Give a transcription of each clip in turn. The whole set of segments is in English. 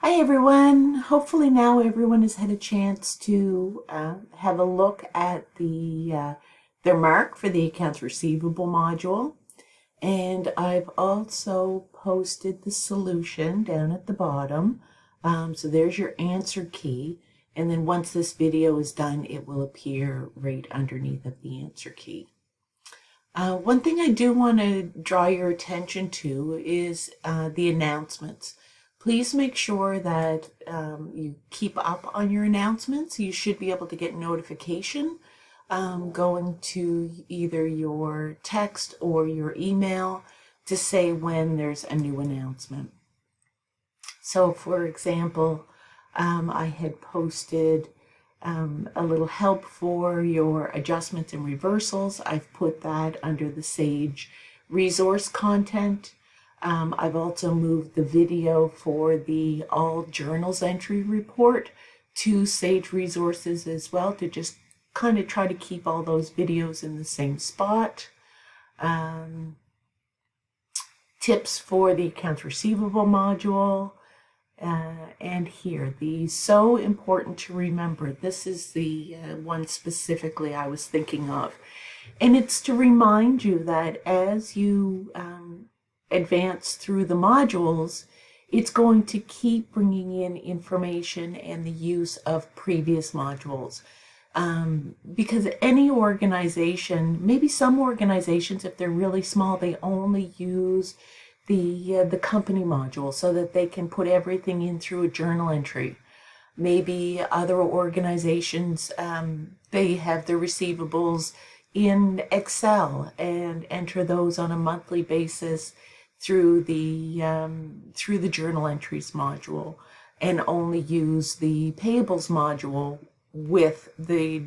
Hi everyone. Hopefully now everyone has had a chance to have a look at their mark for the accounts receivable module. And I've also posted the solution down at the bottom. So there's your answer key. And then once this video is done, it will appear right underneath of the answer key. One thing I do want to draw your attention to is the announcements. Please make sure that you keep up on your announcements. You should be able to get notification going to either your text or your email to say when there's a new announcement. So for example, I had posted a little help for your adjustments and reversals. I've put that under the Sage resource content. I've also moved the video for the all journals entry report to Sage resources as well, to just kind of try to keep all those videos in the same spot. Tips for the accounts receivable module. And here, the so important to remember. This is the one specifically I was thinking of. And it's to remind you that as you advance through the modules, it's going to keep bringing in information and the use of previous modules. Because any organization, maybe some organizations, if they're really small, they only use the company module so that they can put everything in through a journal entry. Maybe other organizations, they have their receivables in Excel and enter those on a monthly basis through the journal entries module, and only use the payables module with the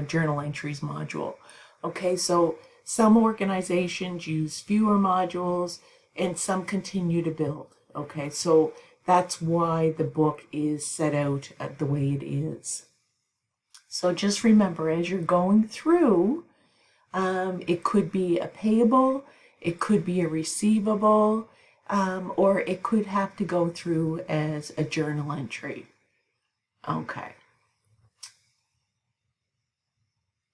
journal entries module. Okay, so some organizations use fewer modules and some continue to build. Okay, so that's why the book is set out the way it is. So just remember, as you're going through, it could be a payable, it could be a receivable, or it could have to go through as a journal entry. Okay.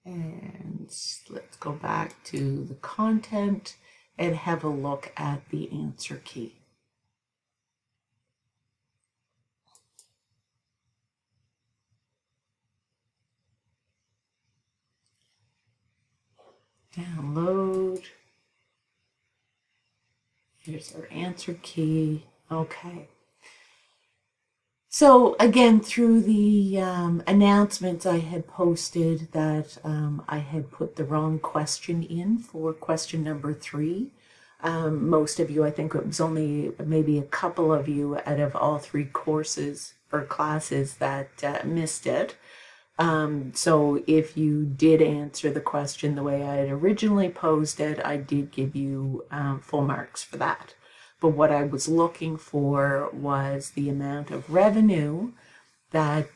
And let's go back to the content and have a look at the answer key. Download. Here's our answer key. Okay. So again, through the announcements, I had posted that I had put the wrong question in for question number 3. Most of you, I think it was only maybe a couple of you out of all 3 courses or classes that missed it. So if you did answer the question the way I had originally posed it, I did give you full marks for that. But what I was looking for was the amount of revenue that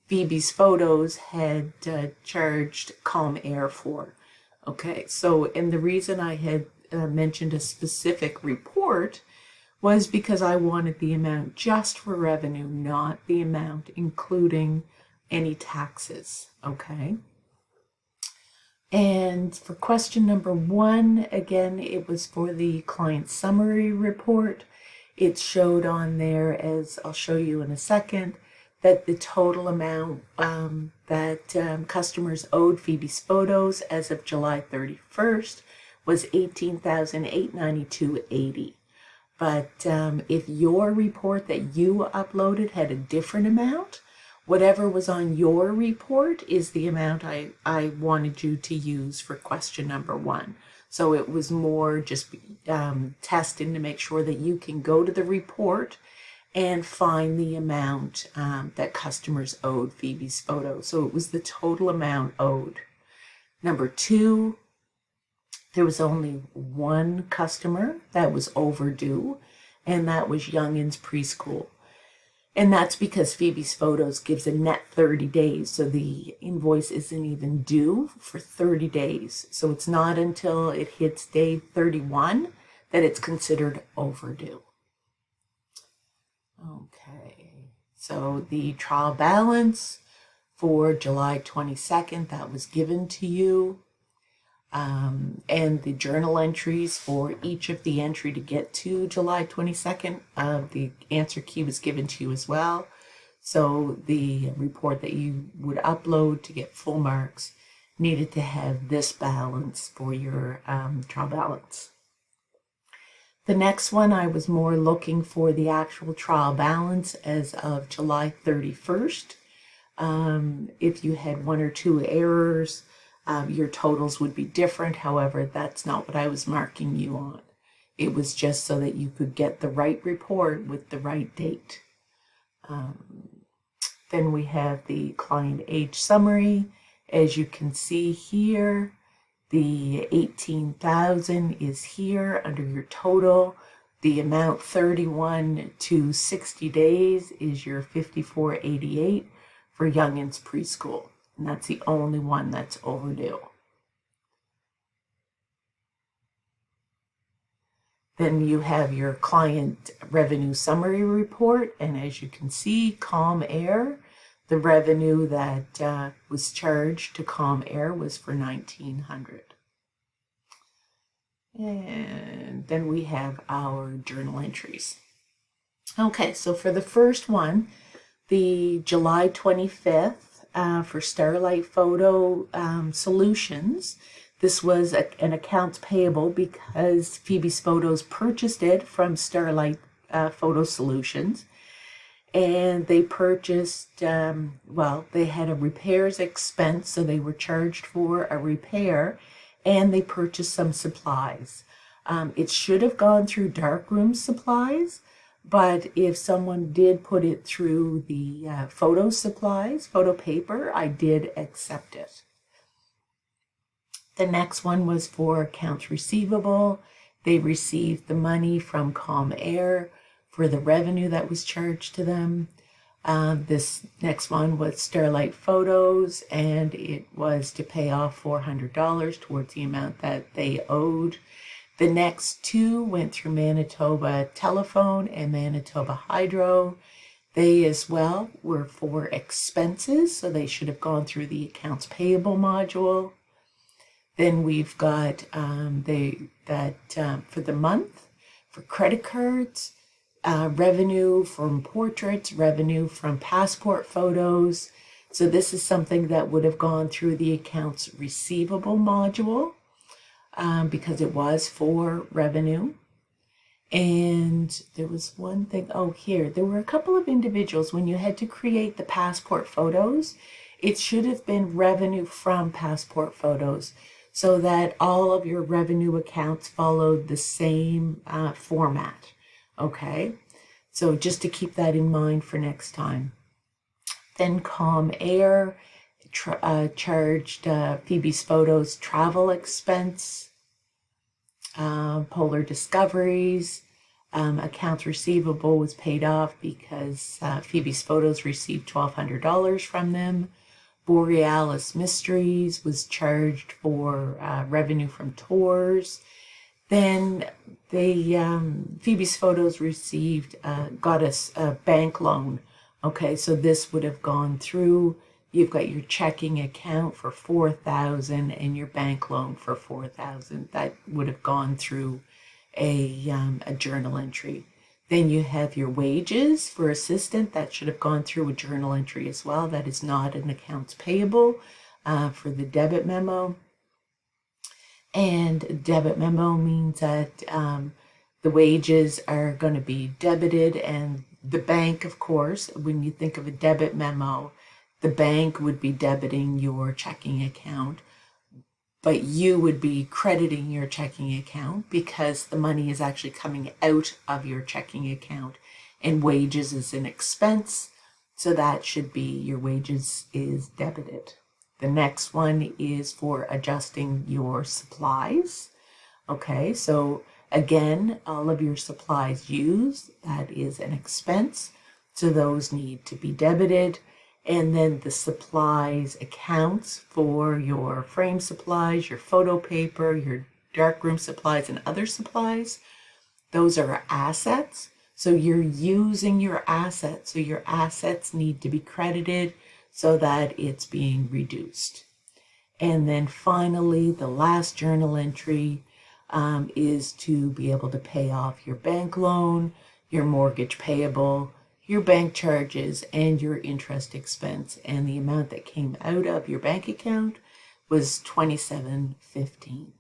Phoebe's Photos had charged Calm Air for. Okay, so, and the reason I had mentioned a specific report was because I wanted the amount just for revenue, not the amount including any taxes. Okay. And for question number 1, again, it was for the client summary report. It showed on there, as I'll show you in a second, that the total amount that customers owed Phoebe's Photos as of July 31st was $18,892.80. But if your report that you uploaded had a different amount, whatever was on your report is the amount I wanted you to use for question number 1. So it was more just testing to make sure that you can go to the report and find the amount that customers owed Phoebe's Photos. So it was the total amount owed. Number 2, there was only one customer that was overdue, and that was Youngins Preschool. And that's because Phoebe's Photos gives a net 30 days. So the invoice isn't even due for 30 days. So it's not until it hits day 31 that it's considered overdue. So the trial balance for July 22nd, that was given to you. And the journal entries for each of the entry to get to July 22nd, the answer key was given to you as well. So the report that you would upload to get full marks needed to have this balance for your trial balance. The next one, I was more looking for the actual trial balance as of July 31st. If you had one or two errors, your totals would be different. However, that's not what I was marking you on. It was just so that you could get the right report with the right date. Then we have the client age summary. As you can see here, the 18,000 is here under your total. The amount 31 to 60 days is your 5488 for youngins preschool. And that's the only one that's overdue. Then you have your client revenue summary report. And as you can see, Calm Air, the revenue that was charged to Calm Air was for $1,900. And then we have our journal entries. Okay, so for the first one, the July 25th for Starlight Photo Solutions, this was an accounts payable because Phoebe's Photos purchased it from Starlight Photo Solutions. And they purchased, they had a repairs expense, so they were charged for a repair, and they purchased some supplies. It should have gone through darkroom supplies, but if someone did put it through the photo supplies, photo paper, I did accept it. The next one was for accounts receivable. They received the money from Calm Air for the revenue that was charged to them. This next one was Starlight Photos, and it was to pay off $400 towards the amount that they owed. The next two went through Manitoba Telephone and Manitoba Hydro. They as well were for expenses, so they should have gone through the accounts payable module. Then we've got for the month, for credit cards, revenue from portraits, revenue from passport photos. So this is something that would have gone through the accounts receivable module because it was for revenue. And there was one thing, there were a couple of individuals when you had to create the passport photos, it should have been revenue from passport photos so that all of your revenue accounts followed the same format. Okay, so just to keep that in mind for next time. Then Calm Air charged Phoebe's Photos travel expense. Polar Discoveries, accounts receivable was paid off because Phoebe's Photos received $1,200 from them. Borealis Mysteries was charged for revenue from tours. Then Phoebe's Photos got us a bank loan. Okay, so this would have gone through. You've got your checking account for $4,000 and your bank loan for $4,000. That would have gone through a journal entry. Then you have your wages for assistant. That should have gone through a journal entry as well. That is not an accounts payable for the debit memo. And debit memo means that the wages are going to be debited, and the bank, of course, when you think of a debit memo, the bank would be debiting your checking account, but you would be crediting your checking account because the money is actually coming out of your checking account, and wages is an expense, so that should be your wages is debited. The next one is for adjusting your supplies. Okay, so again, all of your supplies used, that is an expense, so those need to be debited. And then the supplies accounts for your frame supplies, your photo paper, your darkroom supplies, and other supplies, those are assets. So you're using your assets. So your assets need to be credited so that it's being reduced. And then finally, the last journal entry is to be able to pay off your bank loan, your mortgage payable, your bank charges, and your interest expense. And the amount that came out of your bank account was $27.15.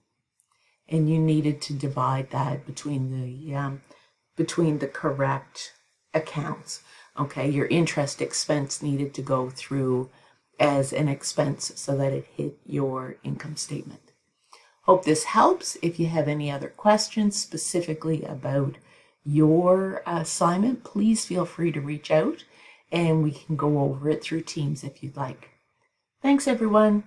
And you needed to divide that between the correct accounts. Okay, your interest expense needed to go through as an expense so that it hit your income statement. Hope this helps. If you have any other questions specifically about your assignment, please feel free to reach out and we can go over it through Teams if you'd like. Thanks, everyone.